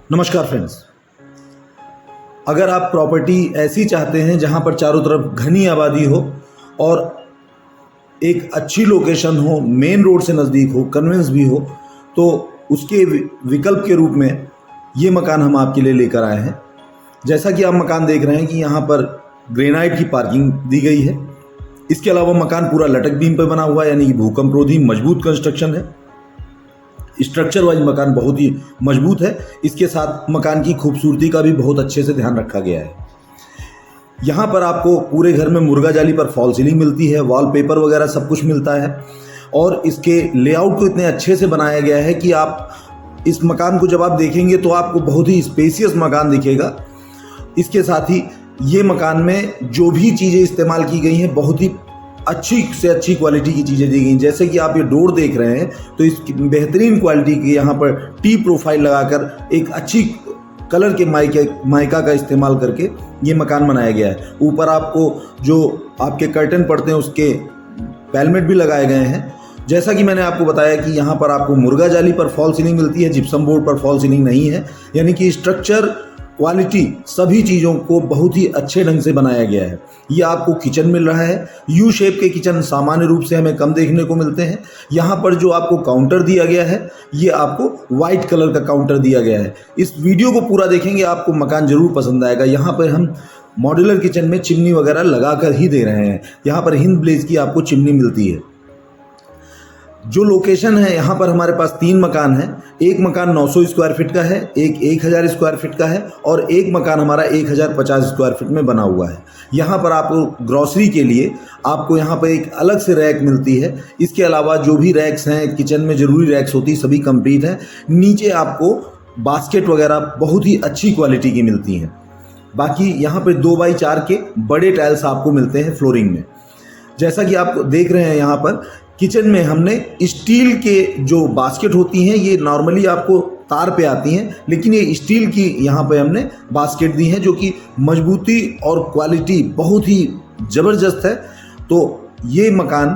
नमस्कार फ्रेंड्स। अगर आप प्रॉपर्टी ऐसी चाहते हैं जहां पर चारों तरफ घनी आबादी हो और एक अच्छी लोकेशन हो, मेन रोड से नज़दीक हो, कन्वेंस भी हो, तो उसके विकल्प के रूप में ये मकान हम आपके लिए लेकर आए हैं। जैसा कि आप मकान देख रहे हैं कि यहाँ पर ग्रेनाइट की पार्किंग दी गई है। इसके अलावा मकान पूरा लटक बीम पर बना हुआ है, यानी कि भूकंपरोधी मजबूत कंस्ट्रक्शन है। स्ट्रक्चर वाइज मकान बहुत ही मजबूत है। इसके साथ मकान की खूबसूरती का भी बहुत अच्छे से ध्यान रखा गया है। यहाँ पर आपको पूरे घर में मुर्गा जाली पर फॉल सीलिंग मिलती है, वॉलपेपर वगैरह सब कुछ मिलता है और इसके लेआउट को इतने अच्छे से बनाया गया है कि आप इस मकान को जब आप देखेंगे तो आपको बहुत ही स्पेसियस मकान दिखेगा। इसके साथ ही ये मकान में जो भी चीज़ें इस्तेमाल की गई हैं बहुत ही अच्छी से अच्छी क्वालिटी की चीज़ें दी गई। जैसे कि आप ये डोर देख रहे हैं तो इसकी बेहतरीन क्वालिटी की यहाँ पर टी प्रोफाइल लगाकर एक अच्छी कलर के माइका का इस्तेमाल करके ये मकान बनाया गया है। ऊपर आपको जो आपके कर्टन पड़ते हैं उसके पैलमेट भी लगाए गए हैं। जैसा कि मैंने आपको बताया कि यहाँ पर आपको मुर्गा जाली पर फॉल सीलिंग मिलती है, जिप्सम बोर्ड पर फॉल सीलिंग नहीं है। यानी कि स्ट्रक्चर, क्वालिटी, सभी चीज़ों को बहुत ही अच्छे ढंग से बनाया गया है। ये आपको किचन मिल रहा है। यू शेप के किचन सामान्य रूप से हमें कम देखने को मिलते हैं। यहाँ पर जो आपको काउंटर दिया गया है ये आपको वाइट कलर का काउंटर दिया गया है। इस वीडियो को पूरा देखेंगे आपको मकान जरूर पसंद आएगा। यहाँ पर हम मॉड्यूलर किचन में चिमनी वगैरह लगा कर ही दे रहे हैं। यहाँ पर हिंद ब्लेज की आपको चिमनी मिलती है। जो लोकेशन है यहाँ पर हमारे पास 3 मकान हैं। एक मकान 900 स्क्वायर फीट का है, एक 1000 स्क्वायर फीट का है और एक मकान हमारा 1050 स्क्वायर फीट में बना हुआ है। यहाँ पर आपको ग्रॉसरी के लिए आपको यहाँ पर एक अलग से रैक मिलती है। इसके अलावा जो भी रैक्स हैं किचन में ज़रूरी रैक्स होती सभी कंप्लीट हैं। नीचे आपको बास्केट वगैरह बहुत ही अच्छी क्वालिटी की मिलती हैं। बाकी यहाँ पर 2x4 के बड़े टाइल्स आपको मिलते हैं फ्लोरिंग में। जैसा कि आप देख रहे हैं यहाँ पर किचन में हमने स्टील के जो बास्केट होती हैं ये नॉर्मली आपको तार पे आती हैं, लेकिन ये स्टील की यहाँ पे हमने बास्केट दी हैं जो कि मजबूती और क्वालिटी बहुत ही ज़बरदस्त है। तो ये मकान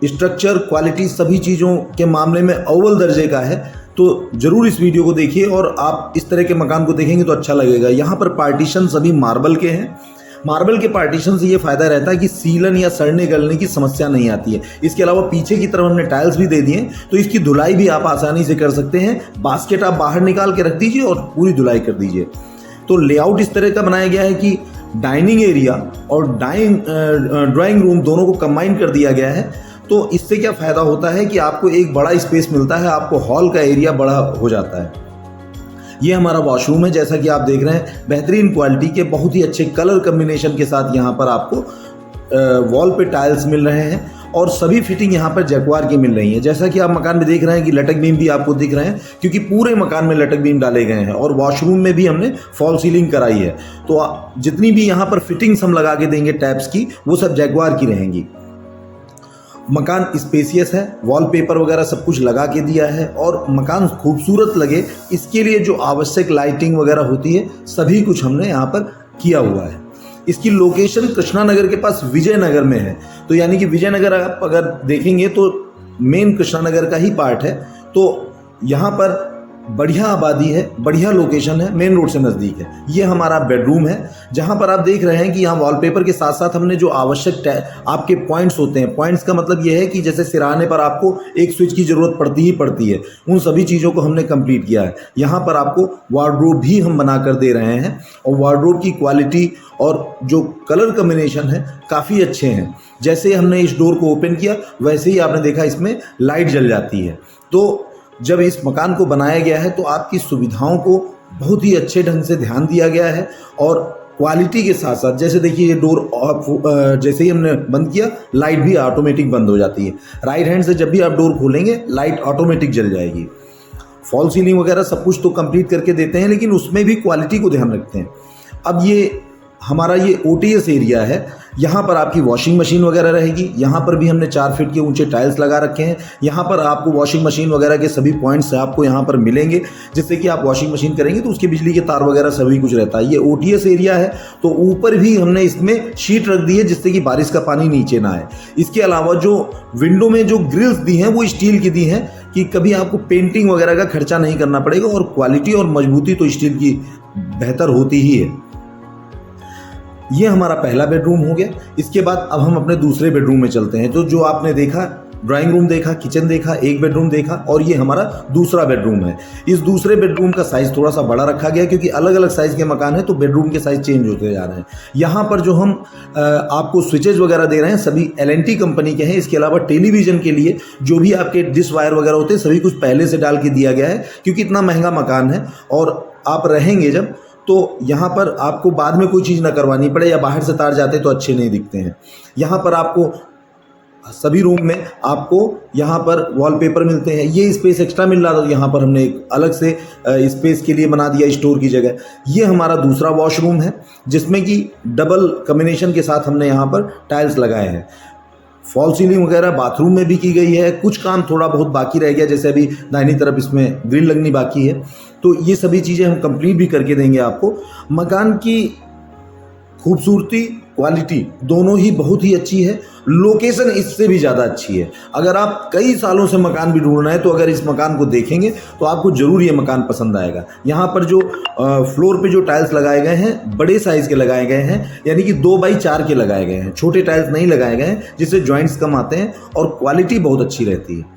स्ट्रक्चर, क्वालिटी, सभी चीज़ों के मामले में अव्वल दर्जे का है। तो ज़रूर इस वीडियो को देखिए और आप इस तरह के मकान को देखेंगे तो अच्छा लगेगा। यहाँ पर पार्टीशन सभी मार्बल के हैं। मार्बल के पार्टीशन से ये फ़ायदा रहता है कि सीलन या सड़ने गलने की समस्या नहीं आती है। इसके अलावा पीछे की तरफ हमने टाइल्स भी दे दिए तो इसकी धुलाई भी आप आसानी से कर सकते हैं। बास्केट आप बाहर निकाल के रख दीजिए और पूरी धुलाई कर दीजिए। तो लेआउट इस तरह का बनाया गया है कि डाइनिंग एरिया और ड्राइंग रूम दोनों को कंबाइन कर दिया गया है। तो इससे क्या फ़ायदा होता है कि आपको एक बड़ा स्पेस मिलता है, आपको हॉल का एरिया बड़ा हो जाता है। ये हमारा वॉशरूम है। जैसा कि आप देख रहे हैं बेहतरीन क्वालिटी के बहुत ही अच्छे कलर कम्बिनेशन के साथ यहाँ पर आपको वॉल पे टाइल्स मिल रहे हैं और सभी फिटिंग यहाँ पर जैक्वार की मिल रही है। जैसा कि आप मकान में देख रहे हैं कि लटक बीम भी आपको दिख रहे हैं क्योंकि पूरे मकान में लटक बीम डाले गए हैं और वॉशरूम में भी हमने फॉल सीलिंग कराई है। तो जितनी भी यहाँ पर फिटिंग्स हम लगा के देंगे टैप्स की वो सब जैक्वार की रहेंगी। मकान स्पेसियस है, वॉलपेपर वगैरह सब कुछ लगा के दिया है और मकान खूबसूरत लगे इसके लिए जो आवश्यक लाइटिंग वगैरह होती है सभी कुछ हमने यहाँ पर किया हुआ है। इसकी लोकेशन कृष्णानगर के पास विजयनगर में है। तो यानी कि विजयनगर आप अगर देखेंगे तो मेन कृष्णानगर का ही पार्ट है। तो यहाँ पर बढ़िया आबादी है, बढ़िया लोकेशन है, मेन रोड से नज़दीक है। ये हमारा बेडरूम है जहाँ पर आप देख रहे हैं कि यहाँ वॉलपेपर के साथ साथ हमने जो आवश्यक आपके पॉइंट्स होते हैं, पॉइंट्स का मतलब ये है कि जैसे सिरहाने पर आपको एक स्विच की ज़रूरत पड़ती ही पड़ती है, उन सभी चीज़ों को हमने कंप्लीट किया है। यहाँ पर आपको वार्डरोब भी हम बना कर दे रहे हैं और वार्डरोब की क्वालिटी और जो कलर कम्बिनेशन है काफ़ी अच्छे हैं। जैसे हमने इस डोर को ओपन किया वैसे ही आपने देखा इसमें लाइट जल जाती है। तो जब इस मकान को बनाया गया है तो आपकी सुविधाओं को बहुत ही अच्छे ढंग से ध्यान दिया गया है और क्वालिटी के साथ साथ जैसे देखिए ये डोर जैसे ही हमने बंद किया लाइट भी ऑटोमेटिक बंद हो जाती है। राइट हैंड से जब भी आप डोर खोलेंगे लाइट ऑटोमेटिक जल जाएगी। फॉल सीलिंग वगैरह सब कुछ तो कंप्लीट करके देते हैं लेकिन उसमें भी क्वालिटी को ध्यान रखते हैं। अब ये हमारा ये OTS एरिया है। यहाँ पर आपकी वॉशिंग मशीन वगैरह रहेगी। यहाँ पर भी हमने 4 फीट के ऊंचे टाइल्स लगा रखे हैं। यहाँ पर आपको वॉशिंग मशीन वगैरह के सभी पॉइंट्स आपको यहाँ पर मिलेंगे, जिससे कि आप वॉशिंग मशीन करेंगे तो उसके बिजली के तार वगैरह सभी कुछ रहता है। ये OTS एरिया है, तो ऊपर भी हमने इसमें शीट रख दी है जिससे कि बारिश का पानी नीचे ना आए। इसके अलावा जो विंडो में जो ग्रिल्स दी हैं वो स्टील की दी हैं कि कभी आपको पेंटिंग वगैरह का खर्चा नहीं करना पड़ेगा, और क्वालिटी और मजबूती तो स्टील की बेहतर होती ही है। ये हमारा पहला बेडरूम हो गया। इसके बाद अब हम अपने दूसरे बेडरूम में चलते हैं। तो जो आपने देखा, ड्राइंग रूम देखा, किचन देखा, एक बेडरूम देखा, और ये हमारा दूसरा बेडरूम है। इस दूसरे बेडरूम का साइज़ थोड़ा सा बड़ा रखा गया क्योंकि अलग अलग साइज़ के मकान है तो बेडरूम के साइज़ चेंज होते जा रहे हैं। यहाँ पर जो हम आपको स्विचेज वगैरह दे रहे हैं सभी L&T कंपनी के हैं। इसके अलावा टेलीविज़न के लिए जो भी आपके डिश वायर वगैरह होते हैं सभी कुछ पहले से डाल के दिया गया है, क्योंकि इतना महंगा मकान है और आप रहेंगे जब, तो यहाँ पर आपको बाद में कोई चीज़ ना करवानी पड़े, या बाहर से तार जाते तो अच्छे नहीं दिखते हैं। यहाँ पर आपको सभी रूम में आपको यहाँ पर वॉलपेपर मिलते हैं। ये स्पेस एक्स्ट्रा मिल रहा था, यहाँ पर हमने एक अलग से स्पेस के लिए बना दिया स्टोर की जगह। ये हमारा दूसरा वॉशरूम है जिसमें कि डबल कम्बिनेशन के साथ हमने यहाँ पर टाइल्स लगाए हैं। फॉल सीलिंग वगैरह बाथरूम में भी की गई है। कुछ काम थोड़ा बहुत बाकी रह गया, जैसे अभी दाहिनी तरफ इसमें ग्रिल लगनी बाकी है, तो ये सभी चीज़ें हम कंप्लीट भी करके देंगे आपको। मकान की खूबसूरती, क्वालिटी दोनों ही बहुत ही अच्छी है। लोकेशन इससे भी ज़्यादा अच्छी है। अगर आप कई सालों से मकान भी ढूंढ रहे हैं तो अगर इस मकान को देखेंगे तो आपको ज़रूर ये मकान पसंद आएगा। यहाँ पर जो फ्लोर पे जो टाइल्स लगाए गए हैं बड़े साइज़ के लगाए गए हैं, यानी कि 2x4 के लगाए गए हैं। छोटे टाइल्स नहीं लगाए गए हैं जिससे जॉइंट्स कम आते हैं, और क्वालिटी बहुत अच्छी रहती है।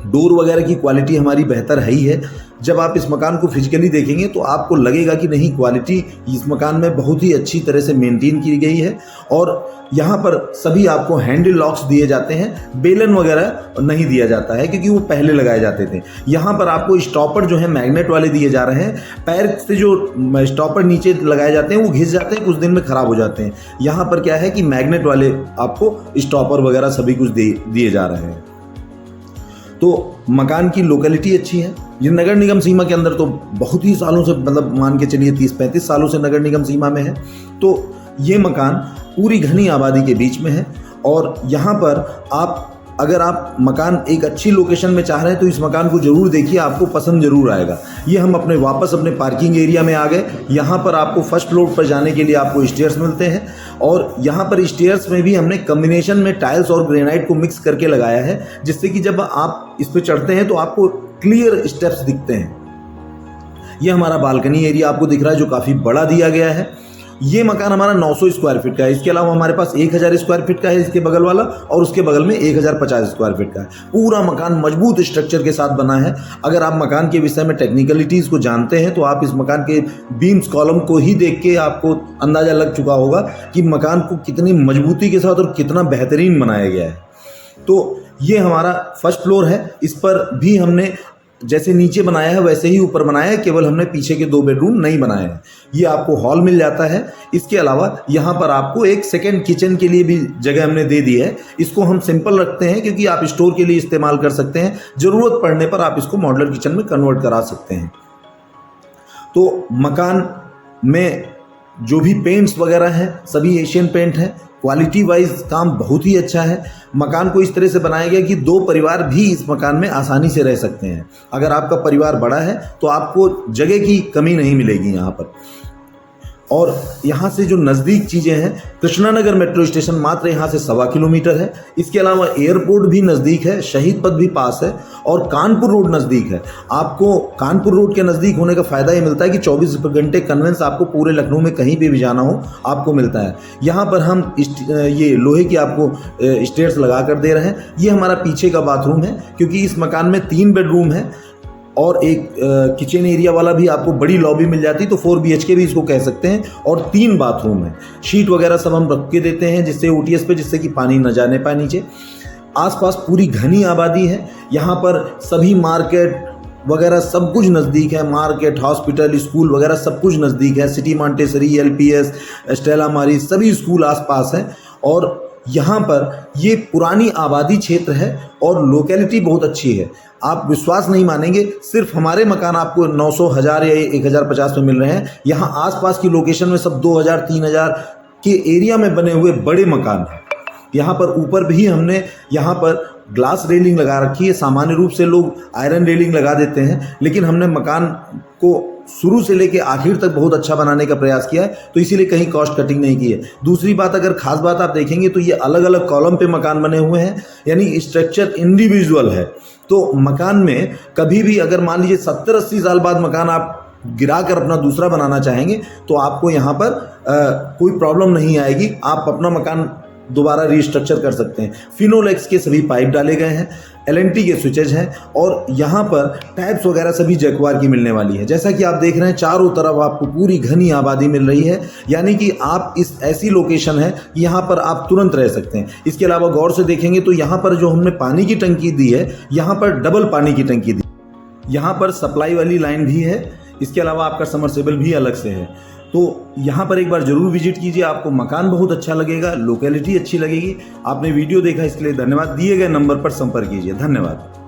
डोर वगैरह की क्वालिटी हमारी बेहतर है ही है। जब आप इस मकान को फिजिकली देखेंगे तो आपको लगेगा कि नहीं, क्वालिटी इस मकान में बहुत ही अच्छी तरह से मेंटेन की गई है। और यहाँ पर सभी आपको हैंडल लॉक्स दिए जाते हैं, बेलन वगैरह नहीं दिया जाता है क्योंकि वो पहले लगाए जाते थे। यहाँ पर आपको स्टॉपर जो है मैग्नेट वाले दिए जा रहे हैं। पैर से जो स्टॉपर नीचे लगाए जाते हैं वो घिस जाते हैं, कुछ दिन में ख़राब हो जाते हैं। यहाँ पर क्या है कि मैग्नेट वाले आपको स्टॉपर वगैरह सभी कुछ दिए जा रहे हैं। तो मकान की लोकेलिटी अच्छी है। ये नगर निगम सीमा के अंदर तो बहुत ही सालों से, मतलब मान के चलिए 30-35 सालों से नगर निगम सीमा में है। तो ये मकान पूरी घनी आबादी के बीच में है, और यहाँ पर अगर आप मकान एक अच्छी लोकेशन में चाह रहे हैं तो इस मकान को ज़रूर देखिए, आपको पसंद ज़रूर आएगा। ये हम वापस अपने पार्किंग एरिया में आ गए। यहाँ पर आपको फर्स्ट फ्लोर पर जाने के लिए आपको स्टेयर्स मिलते हैं, और यहाँ पर स्टेयर्स में भी हमने कम्बिनेशन में टाइल्स और ग्रेनाइट को मिक्स करके लगाया है, जिससे कि जब आप इस पर चढ़ते हैं तो आपको क्लियर स्टेप्स दिखते हैं। ये हमारा बालकनी एरिया आपको दिख रहा है जो काफ़ी बड़ा दिया गया है। ये मकान हमारा 900 स्क्वायर फीट का है। इसके अलावा हमारे पास 1000 स्क्वायर फीट का है इसके बगल वाला, और उसके बगल में 1050 स्क्वायर फीट का है। पूरा मकान मजबूत स्ट्रक्चर के साथ बना है। अगर आप मकान के विषय में टेक्निकलिटीज़ को जानते हैं तो आप इस मकान के बीम्स कॉलम को ही देख के आपको अंदाज़ा लग चुका होगा कि मकान को कितनी मजबूती के साथ और कितना बेहतरीन बनाया गया है। तो ये हमारा फर्स्ट फ्लोर है। इस पर भी हमने जैसे नीचे बनाया है वैसे ही ऊपर बनाया है, केवल हमने पीछे के 2 बेडरूम नहीं बनाए हैं। ये आपको हॉल मिल जाता है। इसके अलावा यहाँ पर आपको एक सेकेंड किचन के लिए भी जगह हमने दे दी है। इसको हम सिंपल रखते हैं क्योंकि आप स्टोर के लिए इस्तेमाल कर सकते हैं। ज़रूरत पड़ने पर आप इसको मॉड्यूलर किचन में कन्वर्ट करा सकते हैं। तो मकान में जो भी पेंट्स वगैरह हैं सभी एशियन पेंट हैं। क्वालिटी वाइज काम बहुत ही अच्छा है। मकान को इस तरह से बनाया गया कि 2 परिवार भी इस मकान में आसानी से रह सकते हैं। अगर आपका परिवार बड़ा है तो आपको जगह की कमी नहीं मिलेगी यहाँ पर। और यहाँ से जो नज़दीक चीज़ें हैं, कृष्णानगर मेट्रो स्टेशन मात्र यहाँ से 1.25 किलोमीटर है। इसके अलावा एयरपोर्ट भी नज़दीक है, शहीद पथ भी पास है, और कानपुर रोड नज़दीक है। आपको कानपुर रोड के नज़दीक होने का फ़ायदा ये मिलता है कि 24 घंटे कन्वेंस आपको पूरे लखनऊ में कहीं भी जाना हो आपको मिलता है। यहाँ पर हम ये लोहे की आपको स्टेयर्स लगा कर दे रहे हैं। ये हमारा पीछे का बाथरूम है, क्योंकि इस मकान में 3 बेडरूम है और एक किचन एरिया वाला भी आपको बड़ी लॉबी मिल जाती, तो 4 BHK भी इसको कह सकते हैं, और 3 बाथरूम है। शीट वगैरह सब हम रख के देते हैं जिससे OTS पे, जिससे कि पानी न जाने पाए नीचे। आसपास पूरी घनी आबादी है। यहाँ पर सभी मार्केट वगैरह सब कुछ नज़दीक है। मार्केट, हॉस्पिटल, स्कूल वगैरह सब कुछ नज़दीक है। सिटी मॉन्टेसरी, LPS, स्टेला मारी सभी स्कूल आसपास हैं। और यहाँ पर ये पुरानी आबादी क्षेत्र है और लोकेलिटी बहुत अच्छी है। आप विश्वास नहीं मानेंगे, सिर्फ हमारे मकान आपको 900, 1000 या 1050 में मिल रहे हैं। यहाँ आसपास की लोकेशन में सब 2000, 3000 के एरिया में बने हुए बड़े मकान हैं। यहाँ पर ऊपर भी हमने यहाँ पर ग्लास रेलिंग लगा रखी है। सामान्य रूप से लोग आयरन रेलिंग लगा देते हैं, लेकिन हमने मकान को शुरू से लेके आखिर तक बहुत अच्छा बनाने का प्रयास किया है, तो इसीलिए कहीं कॉस्ट कटिंग नहीं की है। दूसरी बात, अगर खास बात आप देखेंगे तो ये अलग अलग कॉलम पे मकान बने हुए हैं, यानी स्ट्रक्चर इंडिविजुअल है। तो मकान में कभी भी अगर मान लीजिए 70-80 साल बाद मकान आप गिरा कर अपना दूसरा बनाना चाहेंगे तो आपको यहाँ पर कोई प्रॉब्लम नहीं आएगी। आप अपना मकान दोबारा रिस्ट्रक्चर कर सकते हैं। फिनोलेक्स के सभी पाइप डाले गए हैं, एलएनटी के स्विचेज हैं और यहाँ पर टैप्स वगैरह सभी जैक्वार की मिलने वाली है। जैसा कि आप देख रहे हैं चारों तरफ आपको पूरी घनी आबादी मिल रही है, यानी कि आप इस ऐसी लोकेशन है कि यहाँ पर आप तुरंत रह सकते हैं। इसके अलावा गौर से देखेंगे तो यहाँ पर जो हमने पानी की टंकी दी है, यहाँ पर डबल पानी की टंकी दी, यहाँ पर सप्लाई वाली लाइन भी है। इसके अलावा आपका समरसेबल भी अलग से है। तो यहाँ पर एक बार ज़रूर विजिट कीजिए, आपको मकान बहुत अच्छा लगेगा, लोकेलिटी अच्छी लगेगी। आपने वीडियो देखा इसके लिए धन्यवाद। दिए गए नंबर पर संपर्क कीजिए। धन्यवाद।